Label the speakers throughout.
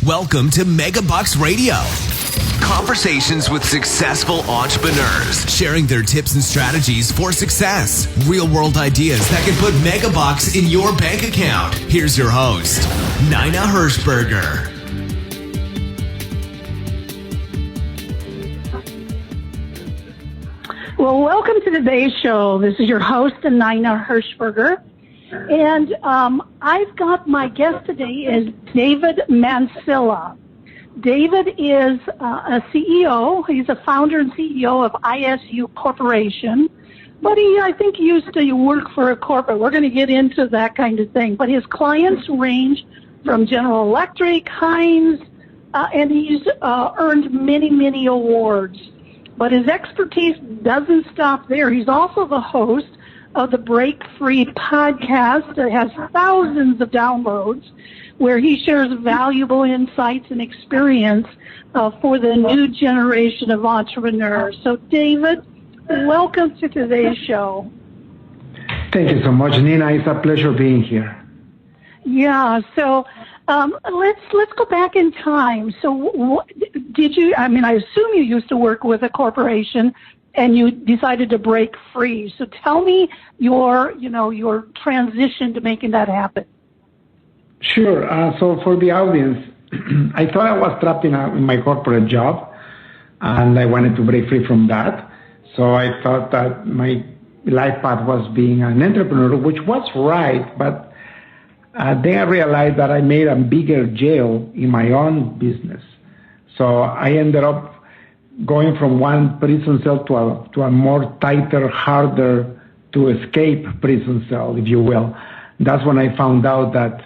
Speaker 1: Welcome to MegaBucks Radio. Conversations with successful entrepreneurs, sharing their tips and strategies for success. Real-world ideas that can put MegaBucks in your bank account. Here's your host, Nina Hershberger.
Speaker 2: Well, welcome to today's show. This is your host, Nina Hershberger. And I've got my guest today is David Mansilla. David is a CEO. He's a founder and CEO of ISU Corporation. But I think he used to work for a corporate. We're going to get into that kind of thing. But his clients range from General Electric, Heinz, and he's earned many, many awards. But his expertise doesn't stop there. He's also the host of the Break Free podcast that has thousands of downloads, where he shares valuable insights and experience for the new generation of entrepreneurs. So, David, welcome to today's show.
Speaker 3: Thank you so much, Nina. It's a pleasure being here.
Speaker 2: Yeah, so let's go back in time. So did you, I assume you used to work with a corporation and you decided to break free. So tell me your transition to making that happen.
Speaker 3: Sure. So for the audience, I thought I was trapped in my corporate job, and I wanted to break free from that. So I thought that my life path was being an entrepreneur, which was right, but then I realized that I made a bigger jail in my own business. So I ended up going from one prison cell to a more tighter, harder to escape prison cell, if you will. That's when I found out that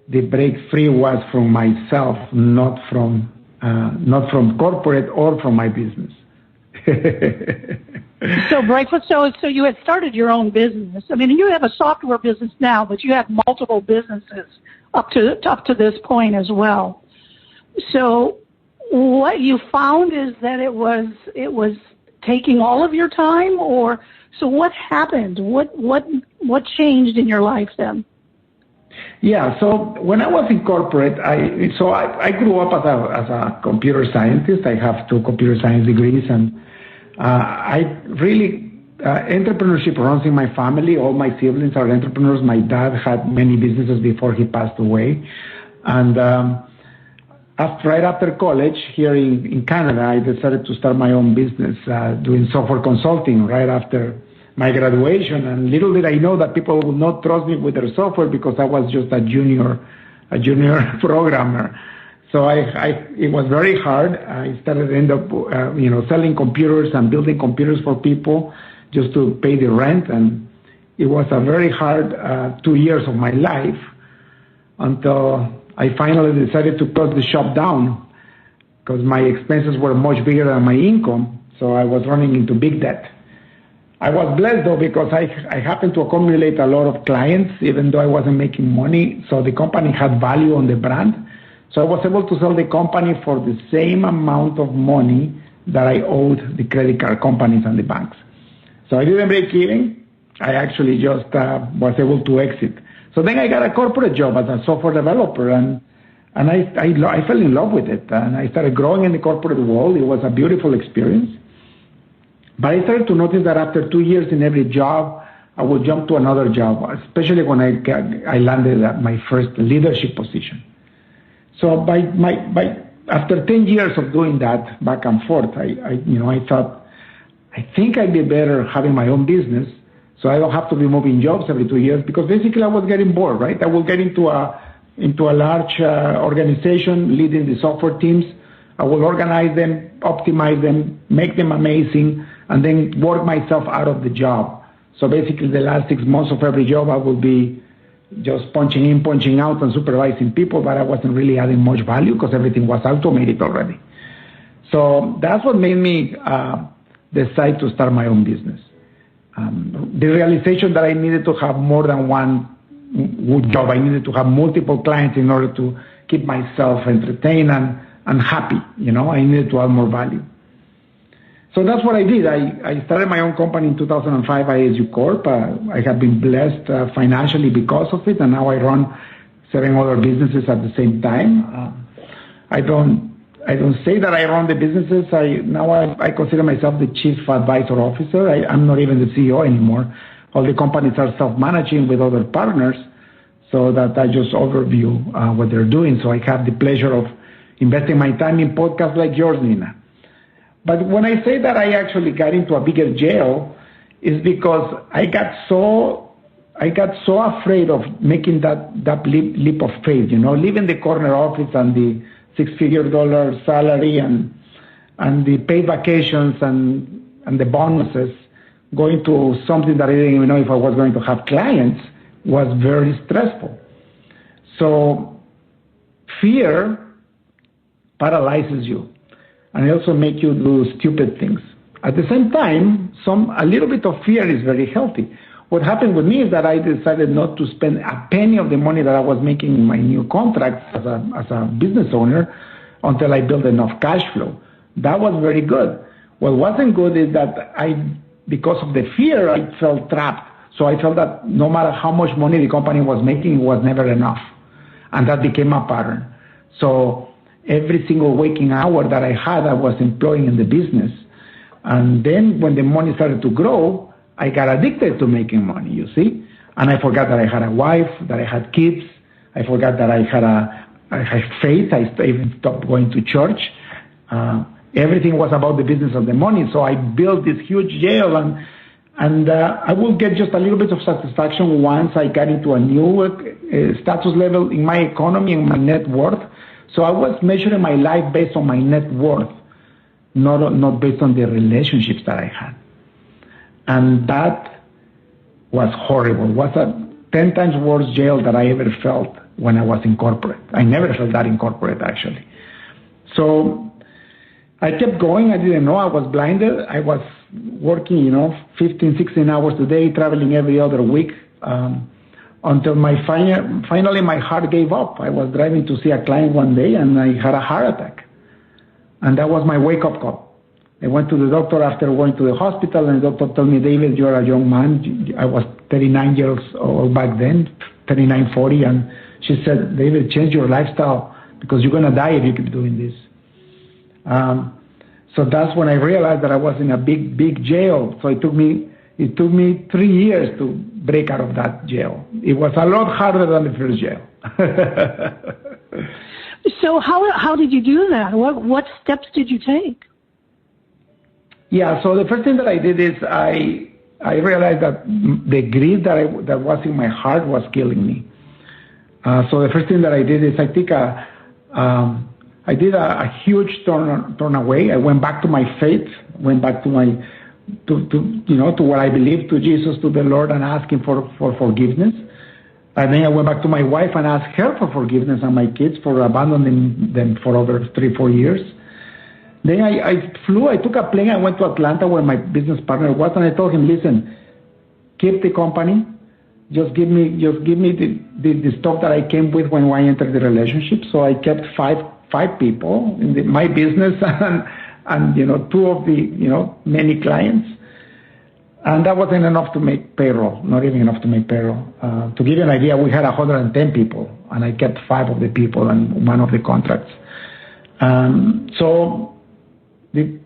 Speaker 3: the break free was from myself, not from corporate or from my business.
Speaker 2: So you had started your own business. You have a software business now, but you had multiple businesses up to this point as well. So what you found is that it was taking all of your time, or so what happened? What changed in your life then?
Speaker 3: Yeah, so when I was in corporate, I grew up as a computer scientist. I have 2 computer science degrees, and entrepreneurship runs in my family. All my siblings are entrepreneurs. My dad had many businesses before he passed away. And right after college here in Canada, I decided to start my own business, doing software consulting right after my graduation. And little did I know that people would not trust me with their software because I was just a junior programmer. So it was very hard. I started selling computers and building computers for people just to pay the rent. And it was a very hard 2 years of my life until I finally decided to close the shop down because my expenses were much bigger than my income. So I was running into big debt. I was blessed though because I happened to accumulate a lot of clients even though I wasn't making money. So the company had value on the brand. So I was able to sell the company for the same amount of money that I owed the credit card companies and the banks. So I didn't break even. I actually just was able to exit. So then I got a corporate job as a software developer, and I fell in love with it. And I started growing in the corporate world. It was a beautiful experience. But I started to notice that after 2 years in every job, I would jump to another job, especially when I landed at my first leadership position. So after 10 years of doing that back and forth, I thought, I think I'd be better having my own business so I don't have to be moving jobs every 2 years, because basically I was getting bored, right? I would get into a large organization leading the software teams. I will organize them, optimize them, make them amazing, and then work myself out of the job. So basically the last 6 months of every job I would be just punching in, punching out, and supervising people, but I wasn't really adding much value because everything was automated already. So that's what made me decide to start my own business. The realization that I needed to have more than one job, I needed to have multiple clients in order to keep myself entertained and happy. I needed to add more value. So that's what I did. I started my own company in 2005, ISU Corp. I have been blessed financially because of it, and now I run 7 other businesses at the same time. I don't say that I run the businesses. I consider myself the chief advisor officer. I'm not even the CEO anymore. All the companies are self-managing with other partners, so that I just overview what they're doing. So I have the pleasure of investing my time in podcasts like yours, Nina. But when I say that I actually got into a bigger jail, is because I got so afraid of making that leap of faith, leaving the corner office and the $6-figure salary and the paid vacations and the bonuses, going to something that I didn't even know if I was going to have clients, was very stressful. So fear paralyzes you, and it also makes you do stupid things. At the same time, a little bit of fear is very healthy. What happened with me is that I decided not to spend a penny of the money that I was making in my new contracts as a business owner until I built enough cash flow. That was very good. What wasn't good is that because of the fear, I felt trapped. So I felt that no matter how much money the company was making, it was never enough. And that became a pattern. So every single waking hour that I had, I was employing in the business. And then when the money started to grow, I got addicted to making money, you see? And I forgot that I had a wife, that I had kids. I forgot that I had faith. I even stopped going to church. Everything was about the business of the money. So I built this huge jail, and I will get just a little bit of satisfaction once I got into a new status level in my economy and my net worth. So I was measuring my life based on my net worth, not based on the relationships that I had. And that was horrible. It was a 10 times worse jail that I ever felt when I was in corporate. I never felt that in corporate, actually. So I kept going. I didn't know. I was blinded. I was working, 15, 16 hours a day, traveling every other week, until finally my heart gave up. I was driving to see a client one day, and I had a heart attack. And that was my wake-up call. I went to the doctor after going to the hospital, and the doctor told me, David, you're a young man. I was 39 years old back then, 39, 40, and she said, David, change your lifestyle because you're going to die if you keep doing this. So that's when I realized that I was in a big, big jail. So it took me 3 years to break out of that jail. It was a lot harder than the first jail.
Speaker 2: So how did you do that? What steps did you take?
Speaker 3: Yeah, so the first thing that I did is I realized that the greed that was in my heart was killing me. So the first thing that I did is I did a huge turn away. I went back to my faith, went back to what I believed, to Jesus, to the Lord, and asked Him for forgiveness. And then I went back to my wife and asked her for forgiveness, and my kids for abandoning them for over 3-4 years. Then I took a plane, I went to Atlanta where my business partner was, and I told him, listen, keep the company, just give me the stuff that I came with when I entered the relationship. So I kept five people in my business and 2 of the, many clients. And that wasn't enough to make payroll, not even enough to make payroll. To give you an idea, we had 110 people, and I kept 5 of the people and 1 of the contracts. So the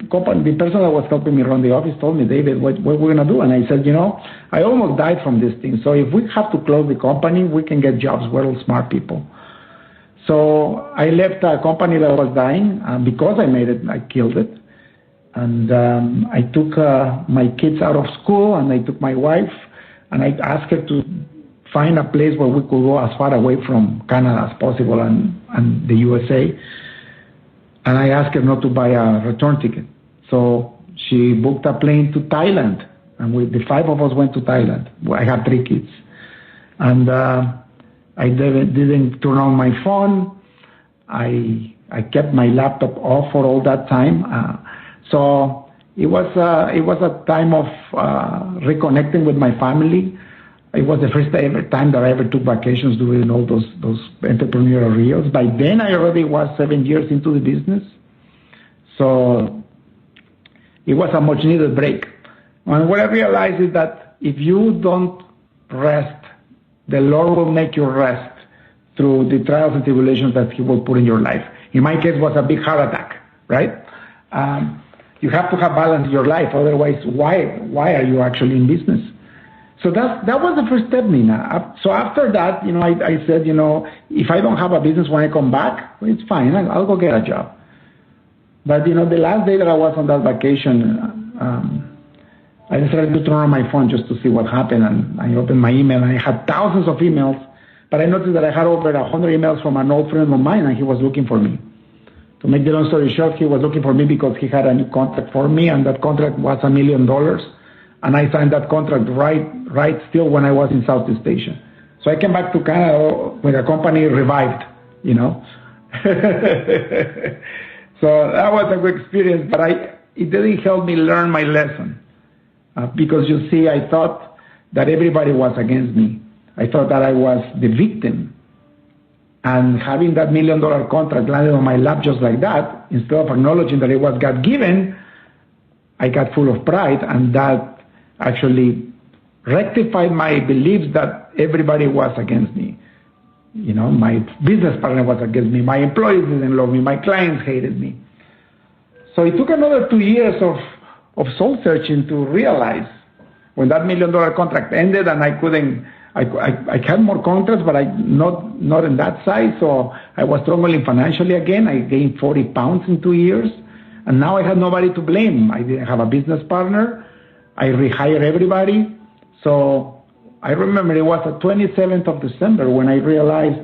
Speaker 3: person that was helping me run the office told me, David, what we're going to do? And I said, I almost died from this thing. So if we have to close the company, we can get jobs. We're all smart people. So I left a company that was dying. Because I made it, I killed it. And I took my kids out of school, and I took my wife, and I asked her to find a place where we could go as far away from Canada as possible and the USA. And I asked her not to buy a return ticket. So she booked a plane to Thailand, and the 5 of us went to Thailand. I have 3 kids. And I didn't turn on my phone. I kept my laptop off for all that time. So it was a time of reconnecting with my family. It was the first time that I ever took vacations during all those entrepreneurial years. By then, I already was 7 years into the business. So it was a much-needed break. And what I realized is that if you don't rest, the Lord will make you rest through the trials and tribulations that he will put in your life. In my case, it was a big heart attack, right? You have to have balance in your life. Otherwise, why are you actually in business? So that was the first step, Nina. So after that, I said, if I don't have a business when I come back, it's fine. I'll go get a job. But, the last day that I was on that vacation, I decided to turn on my phone just to see what happened. And I opened my email, and I had thousands of emails. But I noticed that I had over 100 emails from an old friend of mine, and he was looking for me. To make the long story short, he was looking for me because he had a new contract for me, and that contract was $1 million. And I signed that contract right still when I was in Southeast Asia. So I came back to Canada when the company revived, So that was a good experience, but it didn't help me learn my lesson. Because you see, I thought that everybody was against me. I thought that I was the victim. And having that $1 million contract landed on my lap just like that, instead of acknowledging that it was God-given, I got full of pride, and that actually rectified my beliefs that everybody was against me. My business partner was against me, my employees didn't love me, my clients hated me. So it took another 2 years of soul searching to realize when that $1 million contract ended, and I had more contracts, but not in that size, so I was struggling financially again. I gained 40 pounds in 2 years, and now I had nobody to blame. I didn't have a business partner. I rehired everybody. So I remember it was the 27th of December when I realized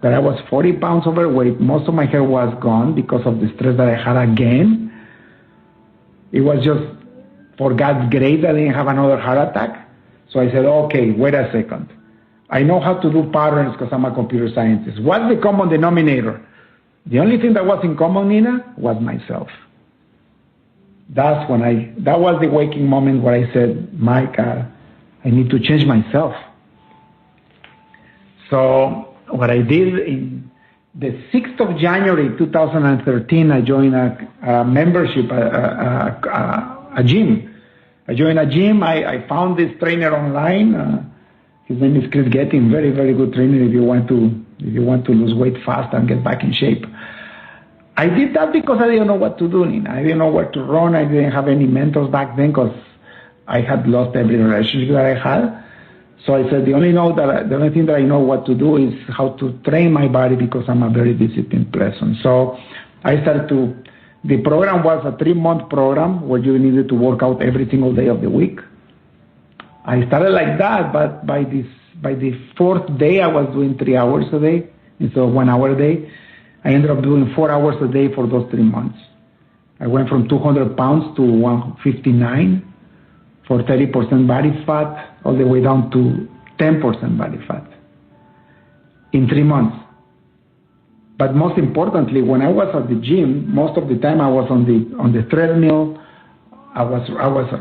Speaker 3: that I was 40 pounds overweight. Most of my hair was gone because of the stress that I had again. It was just, for God's grace, I didn't have another heart attack. So I said, okay, wait a second. I know how to do patterns because I'm a computer scientist. What's the common denominator? The only thing that was in common, Nina, was myself. That was the waking moment where I said, Mike, I need to change myself. So what I did in the 6th of January 2013, I joined a membership, a gym. I joined a gym. I found this trainer online. His name is Chris Getting, very, very good trainer if you want to lose weight fast and get back in shape. I did that because I didn't know what to do, Nina. I didn't know where to run. I didn't have any mentors back then because I had lost every relationship that I had. So I said, the only thing that I know what to do is how to train my body because I'm a very disciplined person. So I started the program was a 3-month program where you needed to work out every single day of the week. I started like that, but by the 4th day, I was doing 3 hours a day instead of 1 hour a day. I ended up doing 4 hours a day for those 3 months. I went from 200 pounds to 159 for 30% body fat, all the way down to 10% body fat in 3 months. But most importantly, when I was at the gym, most of the time I was on the treadmill. I was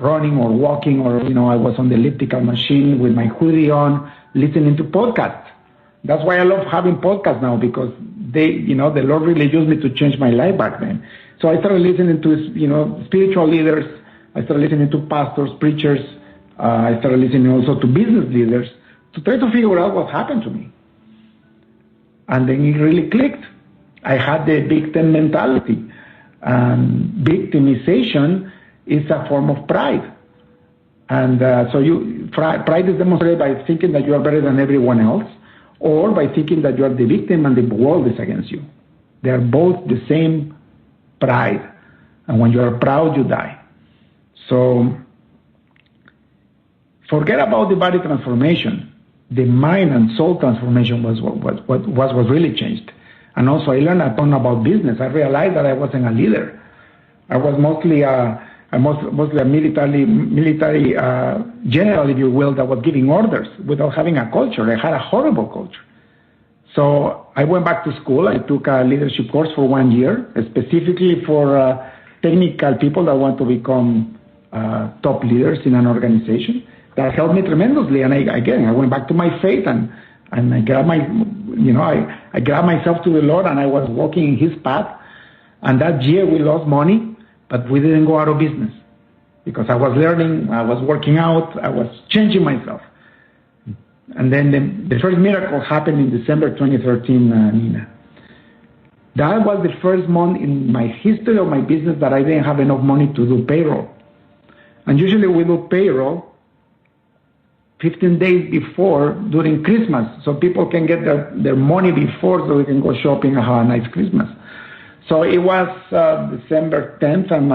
Speaker 3: running or walking, or I was on the elliptical machine with my hoodie on, listening to podcasts. That's why I love having podcasts now, because the Lord really used me to change my life back then. So I started listening to spiritual leaders. I started listening to pastors, preachers. I started listening also to business leaders to try to figure out what happened to me. And then it really clicked. I had the victim mentality. Victimization is a form of pride. And pride is demonstrated by thinking that you are better than everyone else, or by thinking that you are the victim and the world is against you. They are both the same pride. And when you are proud, you die. So forget about the body transformation. The mind and soul transformation was what really changed. And also I learned a ton about business. I realized that I wasn't a leader. I was mostly a military general, if you will, that was giving orders without having a culture. I had a horrible culture. So I went back to school. I took a leadership course for 1 year, specifically for technical people that want to become top leaders in an organization. That helped me tremendously. And I went back to my faith, and I grabbed I grabbed myself to the Lord, and I was walking in His path. And that year we lost money, but we didn't go out of business because I was learning, I was working out, I was changing myself. And then the first miracle happened in December 2013, Nina. That was the first month in my history of my business that I didn't have enough money to do payroll. And usually we do payroll 15 days before during Christmas, so people can get their money before so they can go shopping and have a nice Christmas. So it was December 10th, and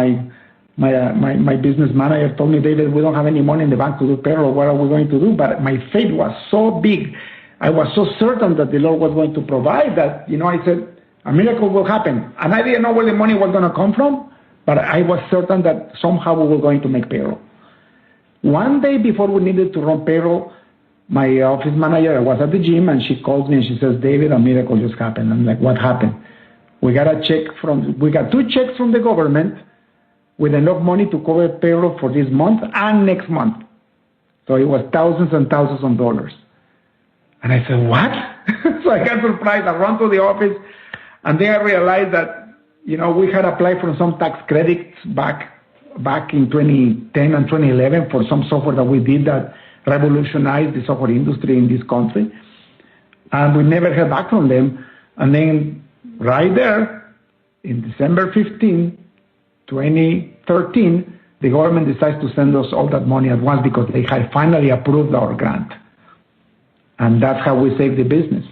Speaker 3: my business manager told me, David, we don't have any money in the bank to do payroll. What are we going to do? But my faith was so big. I was so certain that the Lord was going to provide that, I said, a miracle will happen. And I didn't know where the money was going to come from, but I was certain that somehow we were going to make payroll. One day before we needed to run payroll, my office manager was at the gym, and she calls me and she says, David, a miracle just happened. I'm like, what happened? We got two checks from the government with enough money to cover payroll for this month and next month. So it was thousands and thousands of dollars. And I said, what? So I got surprised. I ran to the office, and then I realized that, we had applied for some tax credits back in 2010 and 2011 for some software that we did that revolutionized the software industry in this country. And we never heard back from them. And then right there, in December 15, 2013, the government decides to send us all that money at once because they had finally approved our grant. And that's how we saved the business.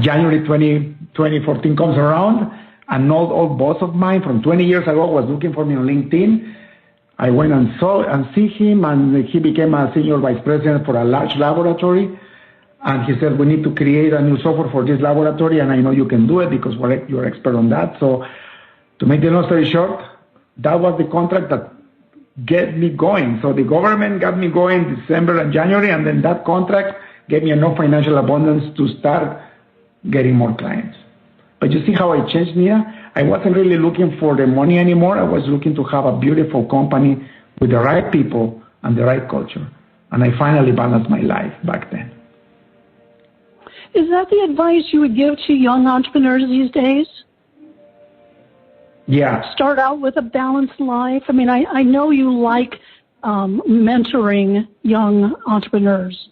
Speaker 3: January 2014 comes around. An old boss of mine from 20 years ago was looking for me on LinkedIn. I went and see him, and he became a senior vice president for a large laboratory. And he said, we need to create a new software for this laboratory, and I know you can do it because you're an expert on that. So to make the long story short, that was the contract that get me going. So the government got me going December and January, and then that contract gave me enough financial abundance to start getting more clients. But you see how I changed, Nia? I wasn't really looking for the money anymore. I was looking to have a beautiful company with the right people and the right culture. And I finally balanced my life back then.
Speaker 2: Is that the advice you would give to young entrepreneurs these days?
Speaker 3: Yeah.
Speaker 2: Start out with a balanced life. I mean, I know you like mentoring young entrepreneurs.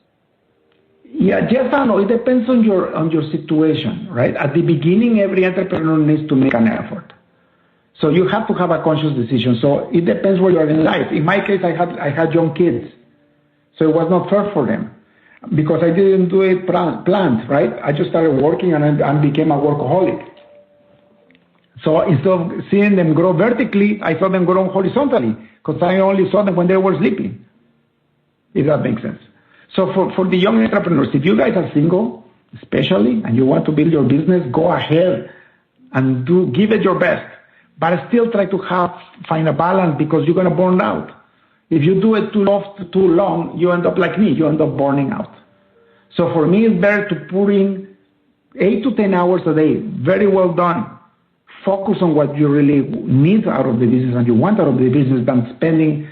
Speaker 3: Yeah, yes and no. It depends on your situation, right? At the beginning, every entrepreneur needs to make an effort. So you have to have a conscious decision. So it depends where you are in life. In my case, I had young kids, so it was not fair for them because I didn't do it planned, right? I just started working and I became a workaholic. So instead of seeing them grow vertically, I saw them grow horizontally because I only saw them when they were sleeping, if that makes sense. So for the young entrepreneurs, if you guys are single, especially, and you want to build your business, go ahead and give it your best. But still try to find a balance because you're going to burn out. If you do it too long, you end up like me. You end up burning out. So for me, it's better to put in 8 to 10 hours a day. Very well done. Focus on what you really need out of the business and you want out of the business than spending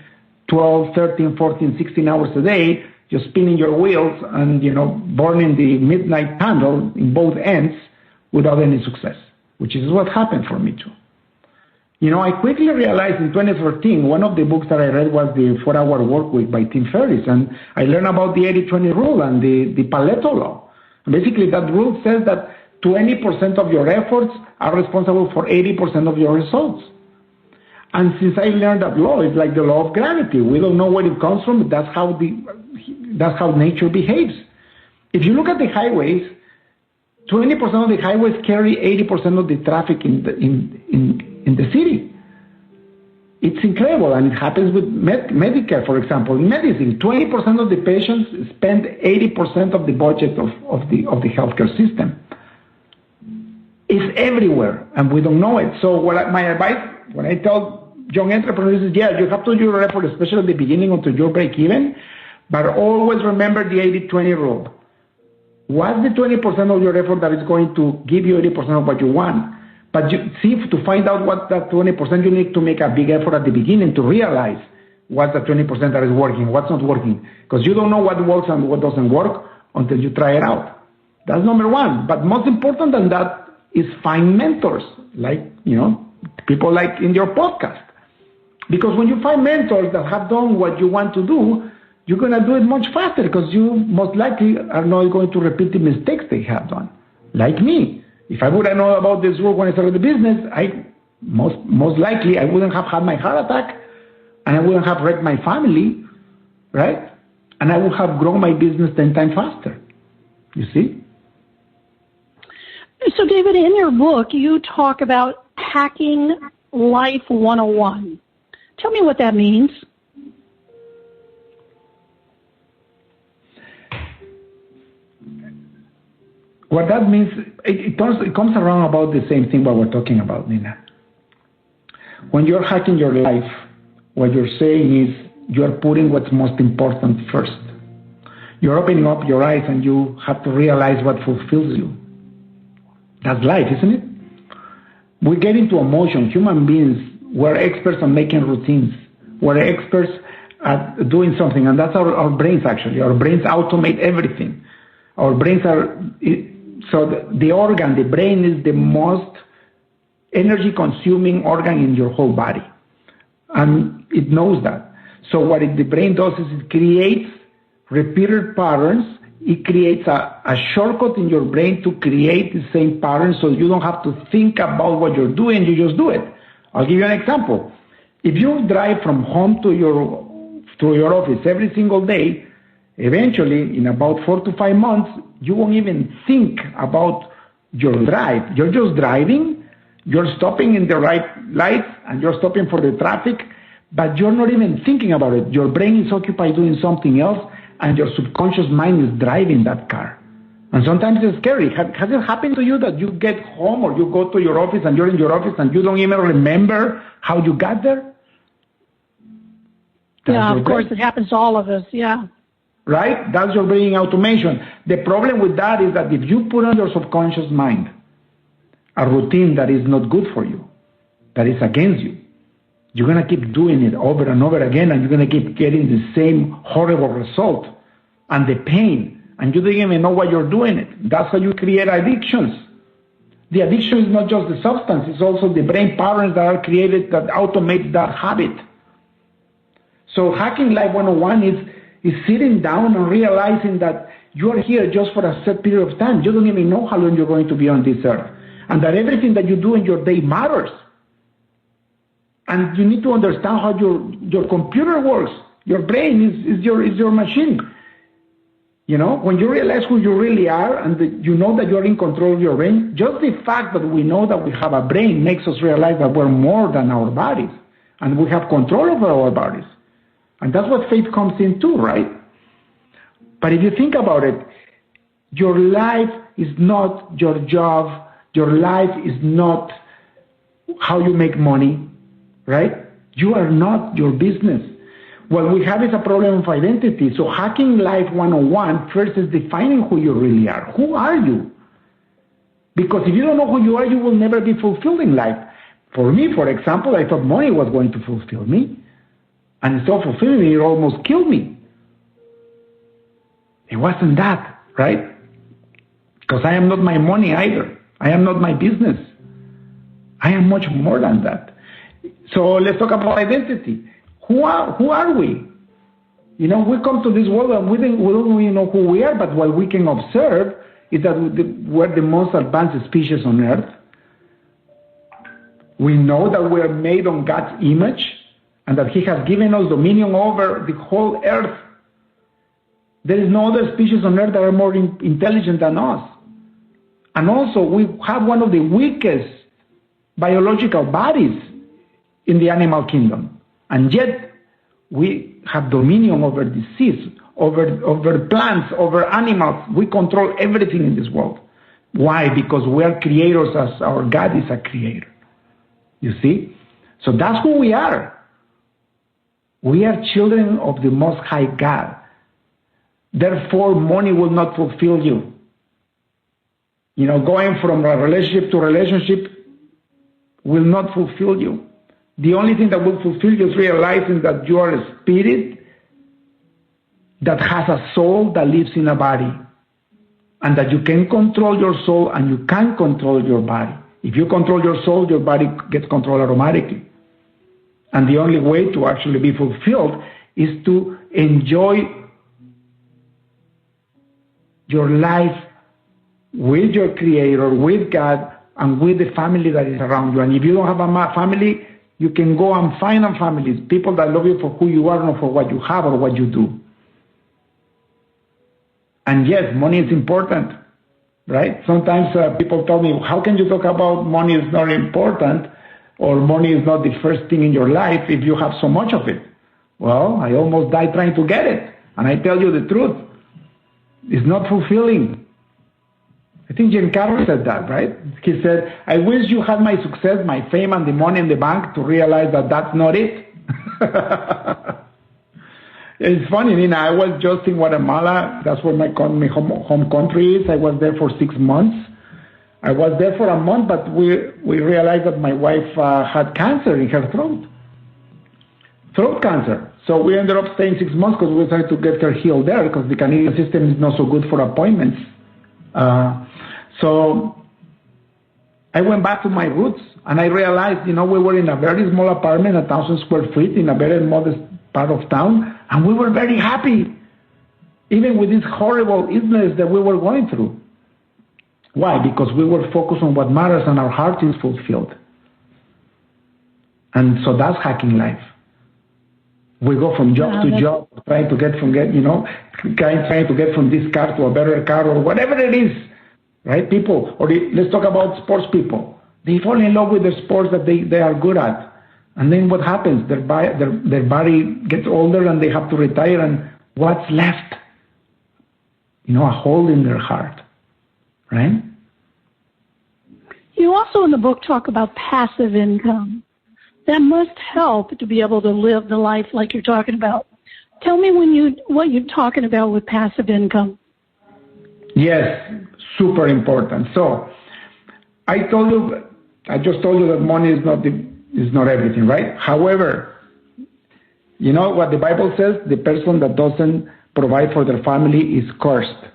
Speaker 3: 12, 13, 14, 16 hours a day just spinning your wheels and, burning the midnight candle in both ends without any success, which is what happened for me too. I quickly realized in 2013, one of the books that I read was the 4-Hour Work Week by Tim Ferriss, and I learned about the 80-20 rule and the Pareto law. And basically, that rule says that 20% of your efforts are responsible for 80% of your results. And since I learned that law, it's like the law of gravity. We don't know where it comes from. That's how nature behaves. If you look at the highways, 20% of the highways carry 80% of the traffic in the city. It's incredible, and it happens with Medicare, for example. In medicine, 20% of the patients spend 80% of the budget of the healthcare system. It's everywhere, and we don't know it. So my advice, when I tell young entrepreneurs is, you have to do your effort, especially at the beginning until you break even, but always remember the 80-20 rule. What's the 20% of your effort that is going to give you 80% of what you want? But to find out what that 20%, you need to make a big effort at the beginning to realize what's the 20% that is working, what's not working. Because you don't know what works and what doesn't work until you try it out. That's number one. But most important than that is find mentors, like, people like in your podcast. Because when you find mentors that have done what you want to do, you're going to do it much faster because you most likely are not going to repeat the mistakes they have done. Like me. If I would have known about this work when I started the business, most likely I wouldn't have had my heart attack, and I wouldn't have wrecked my family, right? And I would have grown my business 10 times faster. You see?
Speaker 2: So, David, in your book, you talk about hacking life 101. Tell me what that means.
Speaker 3: What that means, it comes around about the same thing what we're talking about, Nina. When you're hacking your life, what you're saying is you're putting what's most important first. You're opening up your eyes and you have to realize what fulfills you. That's life, isn't it? We get into emotion. Human beings, we're experts on making routines. We're experts at doing something, and that's our brains actually. Our brains automate everything. Our brains are, so the organ, the brain is the most energy consuming organ in your whole body. And it knows that. So what the brain does is it creates repeated patterns. It creates a shortcut in your brain to create the same pattern so you don't have to think about what you're doing, you just do it. I'll give you an example. If you drive from home to your office every single day, eventually, in about 4 to 5 months, you won't even think about your drive. You're just driving, you're stopping in the right lights, and you're stopping for the traffic, but you're not even thinking about it. Your brain is occupied doing something else, and your subconscious mind is driving that car. And sometimes it's scary. Has it happened to you that you get home or you go to your office and you're in your office and you don't even remember how you got there?
Speaker 2: Yeah, of course, it happens to all of us, yeah.
Speaker 3: Right? That's your brain automation. The problem with that is that if you put on your subconscious mind a routine that is not good for you, that is against you, you're going to keep doing it over and over again, and you're going to keep getting the same horrible result and the pain, and you don't even know why you're doing it. That's how you create addictions. The addiction is not just the substance, it's also the brain patterns that are created that automate that habit. So hacking life 101 is sitting down and realizing that you're here just for a set period of time. You don't even know how long you're going to be on this earth, and that everything that you do in your day matters. And you need to understand how your computer works. Your brain is your machine. You know, when you realize who you really are and you know that you're in control of your brain, just the fact that we know that we have a brain makes us realize that we're more than our bodies, and we have control over our bodies. And that's what faith comes in too, right? But if you think about it, your life is not your job. Your life is not how you make money, right? You are not your business. What we have is a problem of identity. So hacking life 101 first is defining who you really are. Who are you? Because if you don't know who you are, you will never be fulfilled in life. For me, for example, I thought money was going to fulfill me. And instead of fulfilling me, it almost killed me. It wasn't that, right? Because I am not my money either. I am not my business. I am much more than that. So let's talk about identity. Who are we? You know, we come to this world and we don't really know who we are, but what we can observe is that we're the most advanced species on Earth. We know that we're made on God's image and that He has given us dominion over the whole Earth. There is no other species on Earth that are more intelligent than us. And also, we have one of the weakest biological bodies in the animal kingdom. And yet, we have dominion over disease, over plants, over animals. We control everything in this world. Why? Because we are creators as our God is a creator. You see? So that's who we are. We are children of the Most High God. Therefore, money will not fulfill you. You know, going from a relationship to relationship will not fulfill you. The only thing that will fulfill you is realizing that you are a spirit that has a soul that lives in a body, and that you can control your soul and you can control your body. If you control your soul, your body gets controlled automatically. And the only way to actually be fulfilled is to enjoy your life with your Creator, with God, and with the family that is around you. And if you don't have a family, you can go and find a family, people that love you for who you are, not for what you have or what you do. And yes, money is important, right? Sometimes people tell me, how can you talk about money is not important or money is not the first thing in your life if you have so much of it? Well, I almost died trying to get it. And I tell you the truth. It's not fulfilling. I think Jim Carrey said that, right? He said, I wish you had my success, my fame, and the money in the bank to realize that that's not it. It's funny, Nina, I was just in Guatemala. That's where my home country is. I was there for 6 months. I was there for a month, but we realized that my wife had cancer in her throat. Throat cancer. So we ended up staying 6 months because we tried to get her healed there because the Canadian system is not so good for appointments. So I went back to my roots and I realized, we were in a very small apartment, 1,000 square feet in a very modest part of town, and we were very happy, even with this horrible illness that we were going through. Why? Because we were focused on what matters and our heart is fulfilled. And so that's hacking life. We go from job to job, trying to get from this car to a better car or whatever it is, right? People, let's talk about sports people. They fall in love with the sports that they are good at. And then what happens? Their body gets older and they have to retire, and what's left? A hole in their heart, right?
Speaker 2: You also in the book talk about passive income. That must help to be able to live the life like you're talking about. Tell me what you're talking about with passive income.
Speaker 3: Yes, super important. So I just told you that money is not everything, right? However, you know what the Bible says? The person that doesn't provide for their family is cursed.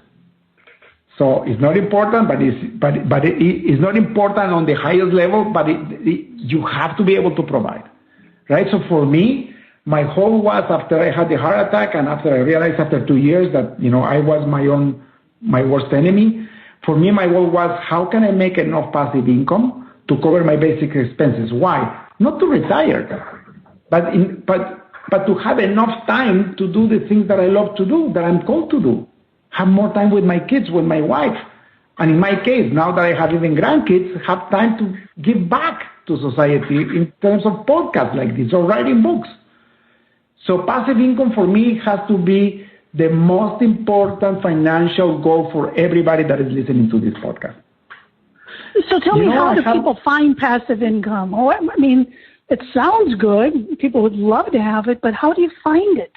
Speaker 3: So it's not important, but it's not important on the highest level, but you have to be able to provide, right? So for me, my goal was after I had the heart attack and after I realized after 2 years that, I was my worst enemy. For me, my goal was how can I make enough passive income to cover my basic expenses? Why? Not to retire, but to have enough time to do the things that I love to do, that I'm called to do. Have more time with my kids, with my wife. And in my case, now that I have even grandkids, have time to give back to society in terms of podcasts like this or writing books. So passive income for me has to be the most important financial goal for everybody that is listening to this podcast.
Speaker 2: So tell me, how do people find passive income? It sounds good. People would love to have it, but how do you find it?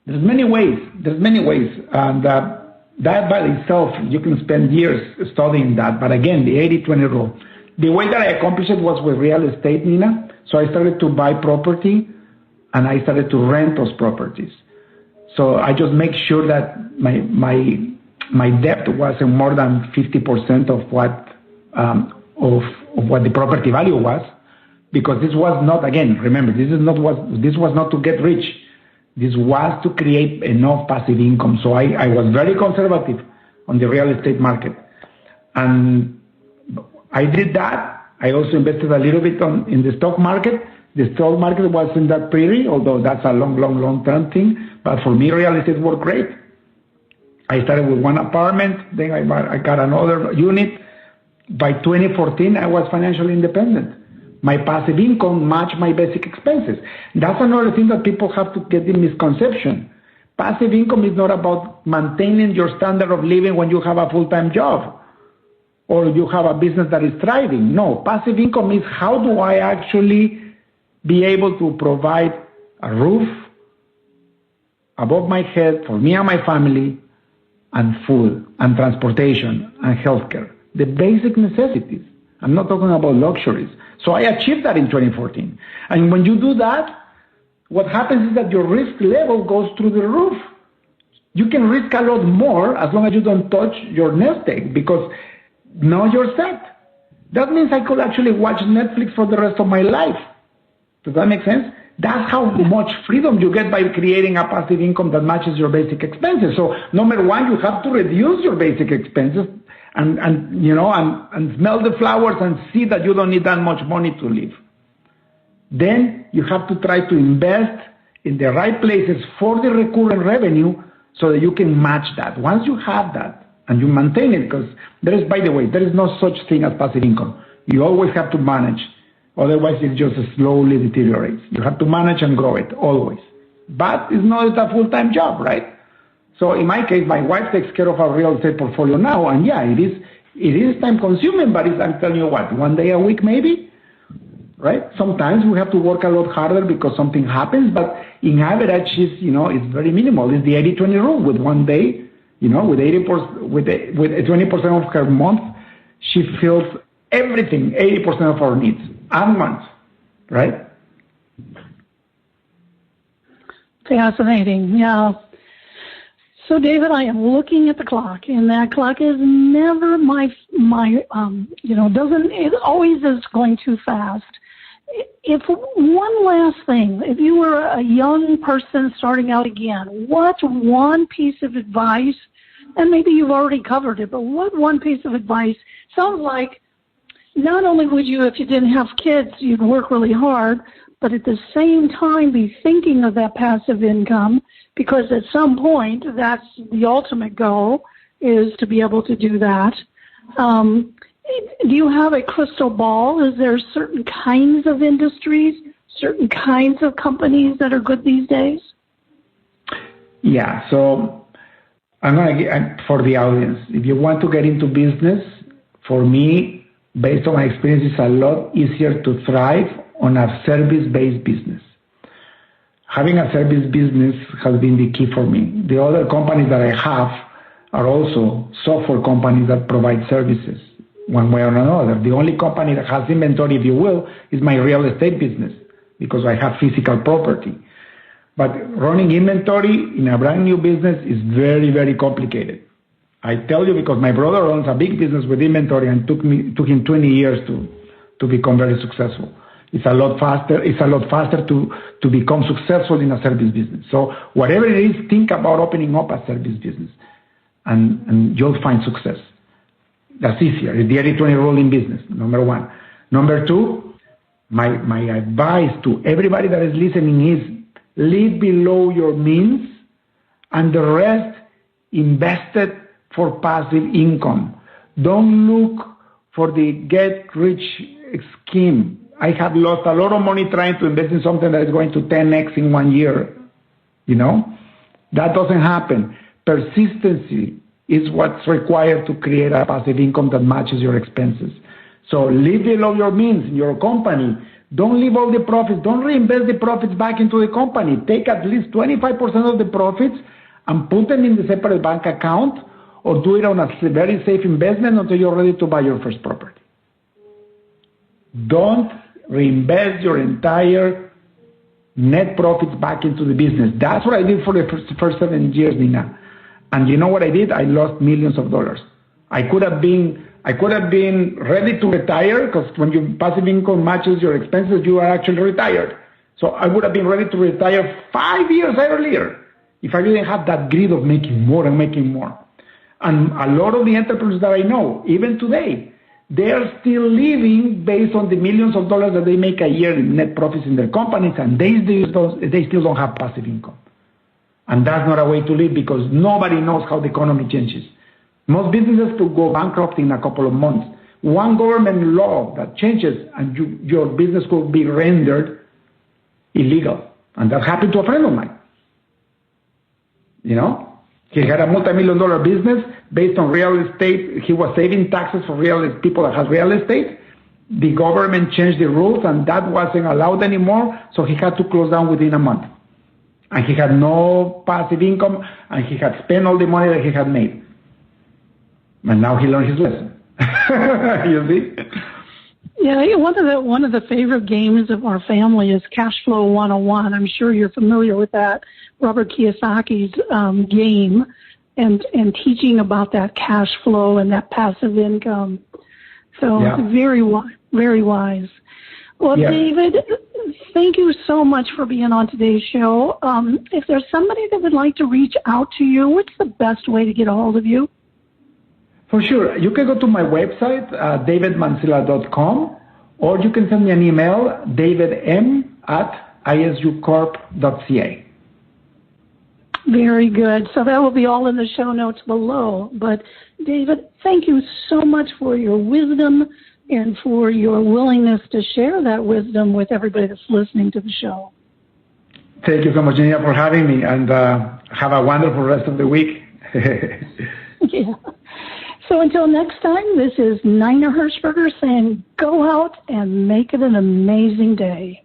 Speaker 3: There's many ways. And that by itself, you can spend years studying that. But again, the 80-20 rule. The way that I accomplished it was with real estate, Nina. So I started to buy property and I started to rent those properties. So I just make sure that my debt wasn't more than 50% of what the property value was, because this was not, again, remember, this was not to get rich. This was to create enough passive income. So I was very conservative on the real estate market. And I did that. I also invested a little bit in the stock market. The stock market wasn't that pretty, although that's a long-term thing. But for me, real estate worked great. I started with one apartment, then I got another unit. By 2014, I was financially independent. My passive income matched my basic expenses. That's another thing that people have to get the misconception. Passive income is not about maintaining your standard of living when you have a full-time job or you have a business that is thriving. No, passive income is how do I actually be able to provide a roof above my head for me and my family, and food and transportation and healthcare, the basic necessities. I'm not talking about luxuries. So I achieved that in 2014. And when you do that, what happens is that your risk level goes through the roof. You can risk a lot more as long as you don't touch your nest egg, because now you're set. That means I could actually watch Netflix for the rest of my life. Does that make sense? That's how much freedom you get by creating a passive income that matches your basic expenses. So number one, you have to reduce your basic expenses and smell the flowers and see that you don't need that much money to live. Then you have to try to invest in the right places for the recurrent revenue so that you can match that. Once you have that and you maintain it, because by the way, there is no such thing as passive income. You always have to manage. Otherwise, it just slowly deteriorates. You have to manage and grow it, always. But it's not a full-time job, right? So in my case, my wife takes care of our real estate portfolio now, and yeah, it is time-consuming, but I'm telling you what, 1 day a week maybe, right? Sometimes we have to work a lot harder because something happens, but in average, it's very minimal. It's the 80-20 rule. With 1 day, with 20% of her month, she fills everything, 80% of our needs at once, right?
Speaker 2: Fascinating, yeah. So, David, I am looking at the clock, and that clock is never it always is going too fast. If one last thing, if you were a young person starting out again, what one piece of advice, and maybe you've already covered it, but what one piece of advice sounds like not only would you, if you didn't have kids, you'd work really hard, but at the same time be thinking of that passive income, because at some point, that's the ultimate goal, is to be able to do that. Do you have a crystal ball? Is there certain kinds of industries, certain kinds of companies that are good these days?
Speaker 3: Yeah, so I'm going to get, for the audience, if you want to get into business, for me, based on my experience, it's a lot easier to thrive on a service-based business. Having a service business has been the key for me. The other companies that I have are also software companies that provide services one way or another. The only company that has inventory, if you will, is my real estate business because I have physical property. But running inventory in a brand new business is very, very complicated. I tell you because my brother owns a big business with inventory and took him 20 years to become very successful. It's a lot faster. It's a lot faster to become successful in a service business. So whatever it is, think about opening up a service business, and you'll find success. That's easier. It's the 80-20 rule in business. Number one. Number two, my advice to everybody that is listening is live below your means, and the rest invested for passive income. Don't look for the get-rich scheme. I have lost a lot of money trying to invest in something that is going to 10x in 1 year. That doesn't happen. Persistency is what's required to create a passive income that matches your expenses. So live below your means in your company. Don't leave all the profits. Don't reinvest the profits back into the company. Take at least 25% of the profits and put them in the separate bank account, or do it on a very safe investment until you're ready to buy your first property. Don't reinvest your entire net profits back into the business. That's what I did for the first 7 years, Nina. And you know what I did? I lost millions of dollars. I could have been ready to retire, because when your passive income matches your expenses, you are actually retired. So I would have been ready to retire 5 years earlier if I didn't have that greed of making more and making more. And a lot of the entrepreneurs that I know, even today, they are still living based on the millions of dollars that they make a year in net profits in their companies, and they still don't have passive income. And that's not a way to live, because nobody knows how the economy changes. Most businesses could go bankrupt in a couple of months. One government law that changes and your business could be rendered illegal. And that happened to a friend of mine. He had a multi-million-dollar business based on real estate. He was saving taxes for people that have real estate. The government changed the rules, and that wasn't allowed anymore, so he had to close down within a month. And he had no passive income, and he had spent all the money that he had made. And now he learned his lesson. You see?
Speaker 2: Yeah, one of the favorite games of our family is Cash Flow 101. I'm sure you're familiar with that, Robert Kiyosaki's game, and teaching about that cash flow and that passive income. So very wise. Well, yeah. David, thank you so much for being on today's show. If there's somebody that would like to reach out to you, what's the best way to get a hold of you?
Speaker 3: For sure. You can go to my website, davidmansilla.com, or you can send me an email, davidm@isucorp.ca.
Speaker 2: Very good. So that will be all in the show notes below. But David, thank you so much for your wisdom and for your willingness to share that wisdom with everybody that's listening to the show.
Speaker 3: Thank you so much, Janina, for having me, and have a wonderful rest of the week.
Speaker 2: Yeah. So until next time, this is Nina Hershberger saying, go out and make it an amazing day.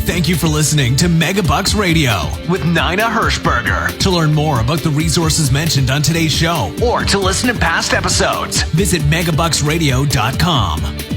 Speaker 1: Thank you for listening to MegaBucks Radio with Nina Hershberger. To learn more about the resources mentioned on today's show or to listen to past episodes, visit megabucksradio.com.